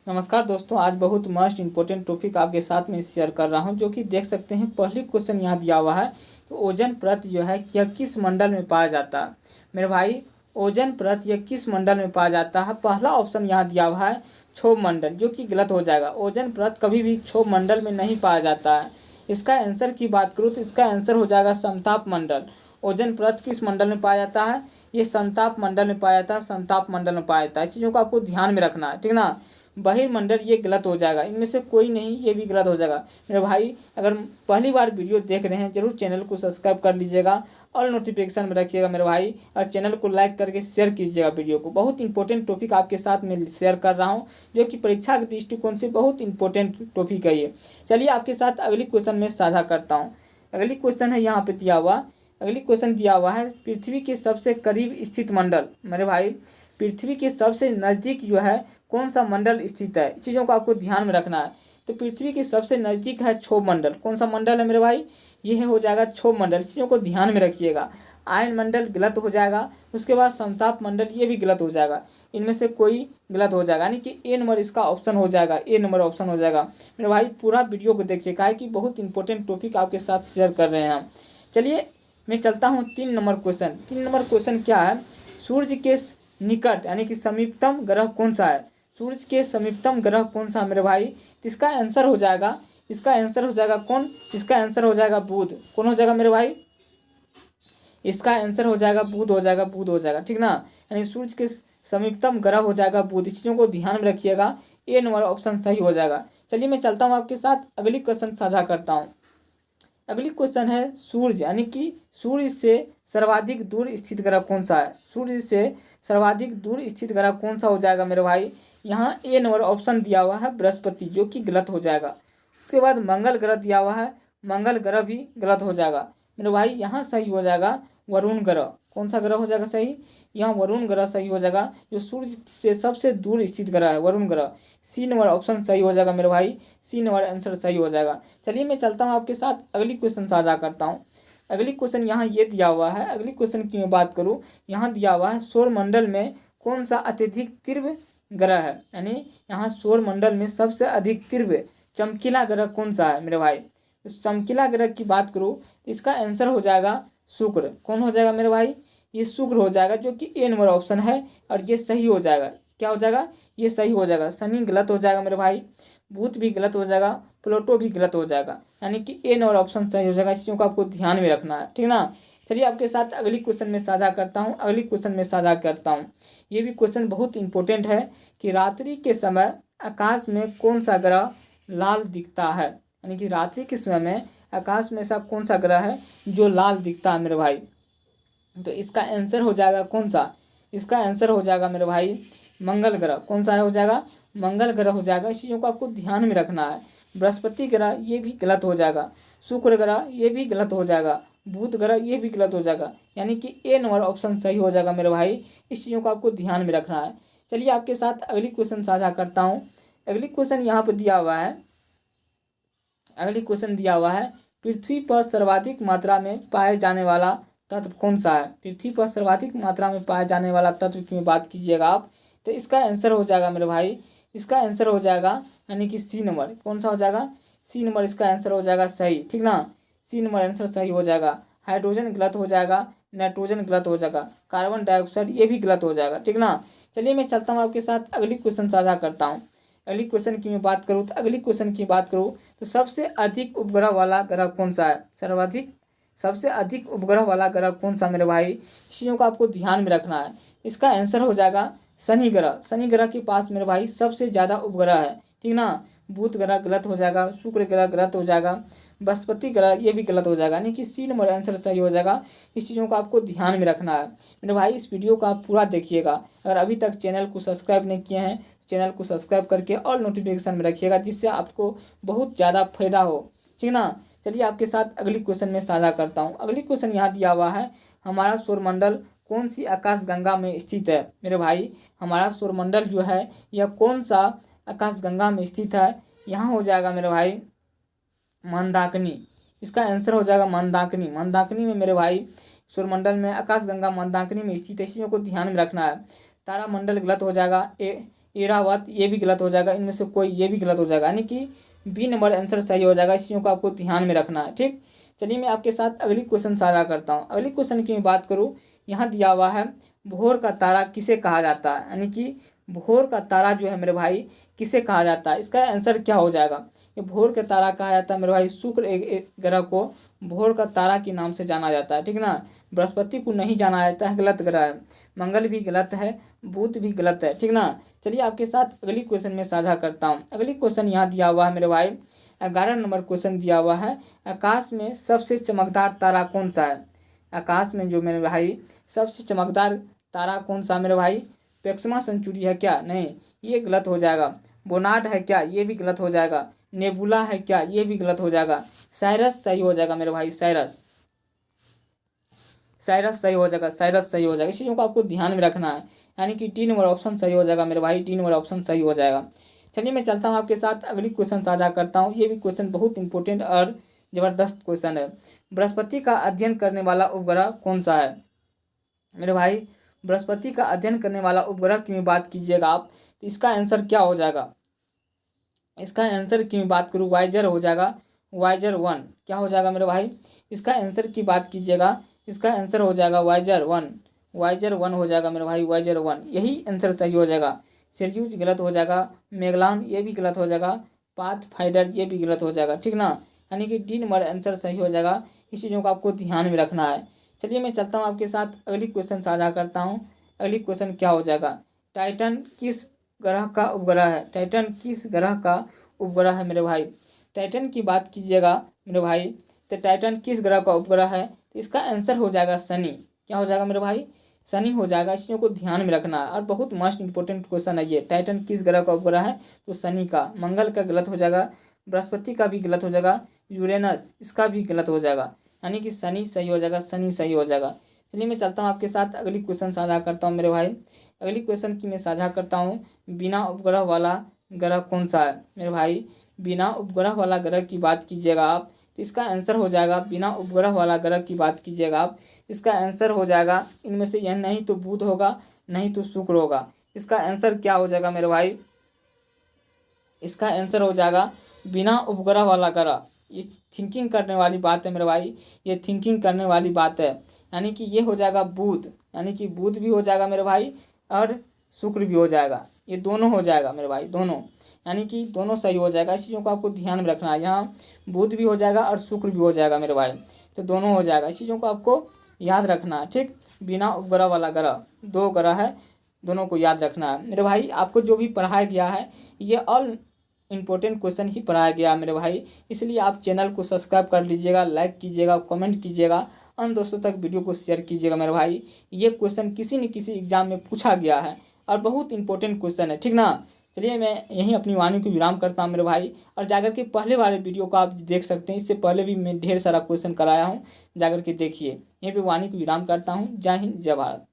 नमस्कार दोस्तों, आज बहुत मस्ट इंपॉर्टेंट टॉपिक आपके साथ में शेयर कर रहा हूं, जो कि देख सकते हैं। पहली क्वेश्चन यहाँ दिया हुआ है कि ओजोन परत जो है यह किस मंडल में पाया जाता है। मेरे भाई, ओजोन परत यह किस मंडल में पाया जाता है। पहला ऑप्शन यहाँ दिया हुआ है क्षोभ मंडल, जो कि गलत हो जाएगा। ओजोन परत कभी भी क्षोभ मंडल में नहीं पाया जाता है। इसका आंसर की बात करूँ तो इसका आंसर हो जाएगा समताप मंडल। ओजोन परत किस मंडल में पाया जाता है? ये समताप मंडल में पाया जाता है, समताप मंडल में पाया जाता है। इस चीज़ों को आपको ध्यान में रखना है, ठीक ना। बहिर्मंडल ये गलत हो जाएगा, इनमें से कोई नहीं, ये भी गलत हो जाएगा। मेरे भाई, अगर पहली बार वीडियो देख रहे हैं जरूर चैनल को सब्सक्राइब कर लीजिएगा और नोटिफिकेशन में रखिएगा मेरे भाई, और चैनल को लाइक करके शेयर कीजिएगा वीडियो को। बहुत इंपॉर्टेंट टॉपिक आपके साथ में शेयर कर रहा हूँ, जो कि परीक्षा के दृष्टिकोण से बहुत इंपॉर्टेंट टॉपिक है ये। चलिए आपके साथ अगली क्वेश्चन में साझा करता हूँ। अगली क्वेश्चन है यहाँ पे दिया हुआ। अगली क्वेश्चन दिया हुआ है पृथ्वी के सबसे करीब स्थित मंडल। मेरे भाई, पृथ्वी के सबसे नज़दीक जो है कौन सा मंडल स्थित है, चीज़ों को आपको ध्यान में रखना है। तो पृथ्वी के सबसे नज़दीक है क्षोभ मंडल। कौन सा मंडल है मेरे भाई? ये हो जाएगा क्षोभ मंडल। चीज़ों को ध्यान में रखिएगा। आयन मंडल गलत हो जाएगा, उसके बाद समताप मंडल ये भी गलत हो जाएगा। इनमें से कोई गलत हो जाएगा, यानी कि ए नंबर इसका ऑप्शन हो जाएगा, ए नंबर ऑप्शन हो जाएगा। मेरे भाई, पूरा वीडियो को देखिएगा कि बहुत इंपॉर्टेंट टॉपिक आपके साथ शेयर कर रहे हैं हम। चलिए मैं चलता हूँ 3 नंबर क्वेश्चन। 3 नंबर क्वेश्चन क्या है? सूर्य के निकट यानी कि समीपतम ग्रह कौन सा है? सूर्य के समीपतम ग्रह कौन सा मेरे भाई? तो इसका आंसर हो जाएगा, इसका आंसर हो जाएगा कौन? इसका आंसर हो जाएगा बुध। कौन हो जाएगा मेरे भाई? इसका आंसर हो जाएगा बुध, हो जाएगा बुध, हो जाएगा, ठीक ना। यानी सूर्य के समीपतम ग्रह हो जाएगा बुध। इस चीज़ों को ध्यान में रखिएगा, ए नंबर ऑप्शन सही हो जाएगा। चलिए मैं चलता हूँ आपके साथ, अगली क्वेश्चन साझा करता हूँ। अगली क्वेश्चन है सूर्य यानी कि सूर्य से सर्वाधिक दूर स्थित ग्रह कौन सा है? सूर्य से सर्वाधिक दूर स्थित ग्रह कौन सा हो जाएगा मेरे भाई? यहाँ ए नंबर ऑप्शन दिया हुआ है बृहस्पति, जो कि गलत हो जाएगा। उसके बाद मंगल ग्रह दिया हुआ है, मंगल ग्रह भी गलत हो जाएगा मेरे भाई। यहाँ सही हो जाएगा वरुण ग्रह। कौन सा ग्रह हो जाएगा सही? यहाँ वरुण ग्रह सही हो जाएगा, जो सूर्य से सबसे दूर स्थित ग्रह है, वरुण ग्रह। सी नंबर ऑप्शन सही हो जाएगा मेरे भाई, सी नंबर आंसर सही हो जाएगा। चलिए मैं चलता हूँ आपके साथ, अगली क्वेश्चन साझा करता हूँ। अगली क्वेश्चन यहाँ ये दिया हुआ है। अगली क्वेश्चन की मैं बात करूँ, यहाँ दिया हुआ है सौर मंडल में कौन सा अत्यधिक तीव्र ग्रह है? यानी यहाँ सौर मंडल में सबसे अधिक तीव्र चमकीला ग्रह कौन सा है मेरे भाई? इस चमकीला ग्रह की बात करूँ, इसका आंसर हो जाएगा शुक्र। कौन हो जाएगा मेरे भाई? ये शुक्र हो जाएगा, जो कि ए नंबर ऑप्शन है, और ये सही हो जाएगा। क्या हो जाएगा? ये सही हो जाएगा। शनि गलत हो जाएगा मेरे भाई, बुध भी गलत हो जाएगा, प्लूटो भी गलत हो जाएगा, यानी कि ए नंबर ऑप्शन सही हो जाएगा। इस चीज़ों को आपको ध्यान में रखना है, ठीक ना। चलिए आपके साथ अगली क्वेश्चन में साझा करता हूँ। अगली क्वेश्चन में साझा करता हूँ, ये भी क्वेश्चन बहुत इंपॉर्टेंट है कि रात्रि के समय आकाश में कौन सा ग्रह लाल दिखता है? यानी कि रात्रि के समय में आकाश में ऐसा कौन सा ग्रह है जो लाल दिखता है मेरे भाई? तो इसका आंसर हो जाएगा कौन सा? इसका आंसर हो जाएगा मेरे भाई मंगल ग्रह। कौन सा हो जाएगा? मंगल ग्रह हो जाएगा। इस चीज़ों को आपको ध्यान में रखना है। बृहस्पति ग्रह ये भी गलत हो जाएगा, शुक्र ग्रह ये भी गलत हो जाएगा, बुध ग्रह ये भी गलत हो जाएगा, यानी कि ए नंबर ऑप्शन सही हो जाएगा मेरे भाई। इस चीज़ों को आपको ध्यान में रखना है। चलिए आपके साथ अगली क्वेश्चन साझा करता हूँ। अगली क्वेश्चन यहाँ पर दिया हुआ है। अगली क्वेश्चन दिया हुआ है पृथ्वी पर सर्वाधिक मात्रा में पाए जाने वाला तत्व कौन सा है? पृथ्वी पर सर्वाधिक मात्रा में पाए जाने वाला तत्व की बात कीजिएगा आप, तो इसका आंसर हो जाएगा मेरे भाई, इसका आंसर हो जाएगा यानी कि सी नंबर। कौन सा हो जाएगा? सी नंबर इसका आंसर हो जाएगा सही, ठीक ना। सी नंबर आंसर सही हो जाएगा। हाइड्रोजन गलत हो जाएगा, नाइट्रोजन गलत हो जाएगा, कार्बन डाइऑक्साइड ये भी गलत हो जाएगा, ठीक ना। चलिए मैं चलता हूँ आपके साथ, अगली क्वेश्चन साझा करता हूँ। अगली क्वेश्चन की मैं बात करूँ, तो अगली क्वेश्चन की बात करूँ तो सबसे अधिक उपग्रह वाला ग्रह कौन सा है? सर्वाधिक सबसे अधिक उपग्रह वाला ग्रह कौन सा मेरे भाई? इस चीज़ों को आपको ध्यान में रखना है। इसका आंसर हो जाएगा शनि ग्रह। शनि ग्रह के पास मेरे भाई सबसे ज़्यादा उपग्रह है, ठीक ना। बुध ग्रह गलत हो जाएगा, शुक्र ग्रह गलत हो जाएगा, बृहस्पति ग्रह ये भी गलत हो जाएगा, यानी कि सी नंबर आंसर सही हो जाएगा। इस चीज़ों को आपको ध्यान में रखना है मेरे भाई। इस वीडियो को आप पूरा देखिएगा। अगर अभी तक चैनल को सब्सक्राइब नहीं किए हैं, चैनल को सब्सक्राइब करके और नोटिफिकेशन में रखिएगा, जिससे आपको बहुत ज़्यादा फायदा हो, ठीक ना। चलिए आपके साथ अगली क्वेश्चन में साझा करता हूँ। अगली क्वेश्चन यहाँ दिया हुआ है हमारा सौरमंडल कौन सी आकाशगंगा में स्थित है? मेरे भाई, हमारा सौरमंडल जो है यह कौन सा आकाशगंगा में स्थित है? यहाँ हो जाएगा मेरे भाई मंदाकिनी। इसका आंसर हो जाएगा मंदाकिनी। मंदाकिनी में मेरे भाई सौरमंडल में आकाशगंगा मंदाकिनी में स्थित है। इस चीज़ों को ध्यान में रखना है। तारामंडल गलत हो जाएगा, ए इरावत, ये भी गलत हो जाएगा। इनमें से कोई ये भी गलत हो जाएगा, यानी कि बी नंबर आंसर सही हो जाएगा। इस चीज़ों को आपको ध्यान में रखना है। ठीक, चलिए मैं आपके साथ अगली क्वेश्चन साझा करता हूँ। अगली क्वेश्चन की मैं बात करूँ, यहाँ दिया हुआ है भोर का तारा किसे कहा जाता है, यानी कि भोर का तारा जो है मेरे भाई किसे कहा जाता है, इसका आंसर क्या हो जाएगा। ये भोर का तारा कहा जाता है मेरे भाई शुक्र एक ग्रह को भोर का तारा के नाम से जाना जाता है। ठीक ना, बृहस्पति को नहीं जाना जाता है, गलत ग्रह है। मंगल भी गलत है, बुध भी गलत है। ठीक ना, चलिए आपके साथ अगली क्वेश्चन में साझा करता हूँ। अगली क्वेश्चन यहाँ दिया हुआ है मेरे भाई 11 नंबर क्वेश्चन दिया हुआ है, आकाश में सबसे चमकदार तारा कौन सा है। आकाश में जो मेरे भाई सबसे चमकदार तारा कौन सा मेरे भाई, प्रेक्सिमा सेंचुरी है क्या, नहीं ये गलत हो जाएगा। बोनाट है क्या, ये भी गलत हो जाएगा। नेबुला है क्या, ये भी गलत हो जाएगा। साइरस सही हो जाएगा मेरे भाई, साइरस सही हो जाएगा, साइरस सही हो जाएगा। इस चीज़ों को आपको ध्यान में रखना है, यानी कि 3 नंबर ऑप्शन सही हो जाएगा मेरे भाई, 3 नंबर ऑप्शन सही हो जाएगा। चलिए मैं चलता हूँ आपके साथ अगली क्वेश्चन साझा करता हूँ। ये भी क्वेश्चन बहुत इंपॉर्टेंट और जबरदस्त क्वेश्चन है। बृहस्पति का अध्ययन करने वाला उपग्रह कौन सा है मेरे भाई। बृहस्पति का अध्ययन करने वाला उपग्रह की बात कीजिएगा आप, तो इसका आंसर क्या हो जाएगा। इसका आंसर की मैं बात करूँ वाइजर हो जाएगा, वाइजर 1 क्या हो जाएगा मेरे भाई। इसका आंसर की बात कीजिएगा, इसका आंसर हो जाएगा वाइजर 1, वाइजर 1 हो जाएगा मेरे भाई, वाइजर 1 यही आंसर सही हो जाएगा। सिरयूज गलत हो जाएगा, मेगलान ये भी गलत हो जाएगा, पाथ फाइडर ये भी गलत हो जाएगा। ठीक ना, यानी कि 3 नंबर आंसर सही हो जाएगा। इस चीज़ों को आपको ध्यान में रखना है। चलिए मैं चलता हूँ आपके साथ अगली क्वेश्चन साझा करता हूँ। अगली क्वेश्चन क्या हो जाएगा, टाइटन किस ग्रह का उपग्रह है। टाइटन किस ग्रह का उपग्रह है मेरे भाई। टाइटन की बात कीजिएगा मेरे भाई, तो टाइटन किस ग्रह का उपग्रह है, तो इसका आंसर हो जाएगा शनि। क्या हो जाएगा मेरे भाई, शनि हो जाएगा। इस चीज़ों को ध्यान में रखना है और बहुत मोस्ट इंपॉर्टेंट क्वेश्चन है ये। टाइटन किस ग्रह का उपग्रह है, तो शनि का। मंगल का गलत हो जाएगा, बृहस्पति का भी गलत हो जाएगा, यूरेनस इसका भी गलत हो जाएगा, यानी कि शनि सही हो जाएगा, शनि सही हो जाएगा। चलिए मैं चलता हूँ आपके साथ अगली क्वेश्चन साझा करता हूँ मेरे भाई। अगली क्वेश्चन की मैं साझा करता हूँ, बिना उपग्रह वाला ग्रह कौन सा है मेरे भाई। बिना उपग्रह वाला ग्रह की बात कीजिएगा आप, तो इसका आंसर हो जाएगा, बिना उपग्रह वाला ग्रह की बात कीजिएगा आप, इसका आंसर हो जाएगा इनमें से यह नहीं तो बुध होगा, नहीं तो शुक्र होगा। इसका आंसर क्या हो जाएगा मेरे भाई, इसका आंसर हो जाएगा बिना उपग्रह वाला ग्रह। ये थिंकिंग करने वाली बात है मेरे भाई, ये थिंकिंग करने वाली बात है, यानी कि ये हो जाएगा बुध, यानी कि बुध भी हो जाएगा मेरे भाई और शुक्र भी हो जाएगा। ये दोनों हो जाएगा मेरे भाई, दोनों, यानी कि दोनों सही हो जाएगा। इस चीज़ों को आपको ध्यान में रखना है, यहाँ बुध भी हो जाएगा और शुक्र भी हो जाएगा मेरे भाई, तो दोनों हो जाएगा। इस चीज़ों को आपको याद रखना है। ठीक, बिना उपग्रह वाला ग्रह 2 ग्रह है, दोनों को याद रखना है मेरे भाई। आपको जो भी पढ़ाया गया है ये ऑल इंपॉर्टेंट क्वेश्चन ही पढ़ाया गया मेरे भाई, इसलिए आप चैनल को सब्सक्राइब कर लीजिएगा, लाइक कीजिएगा, कमेंट कीजिएगा, अन्य दोस्तों तक वीडियो को शेयर कीजिएगा मेरे भाई। ये क्वेश्चन किसी न किसी एग्जाम में पूछा गया है और बहुत इंपॉर्टेंट क्वेश्चन है। ठीक ना, चलिए मैं यहीं अपनी वाणी को विराम करता हूँ मेरे भाई, और जाकर के पहले वाले वीडियो को आप देख सकते हैं, इससे पहले भी मैं ढेर सारा क्वेश्चन कराया हूँ, जाकर के देखिए। यहीं पे वाणी को विराम करता हूँ। जय हिंद, जय भारत।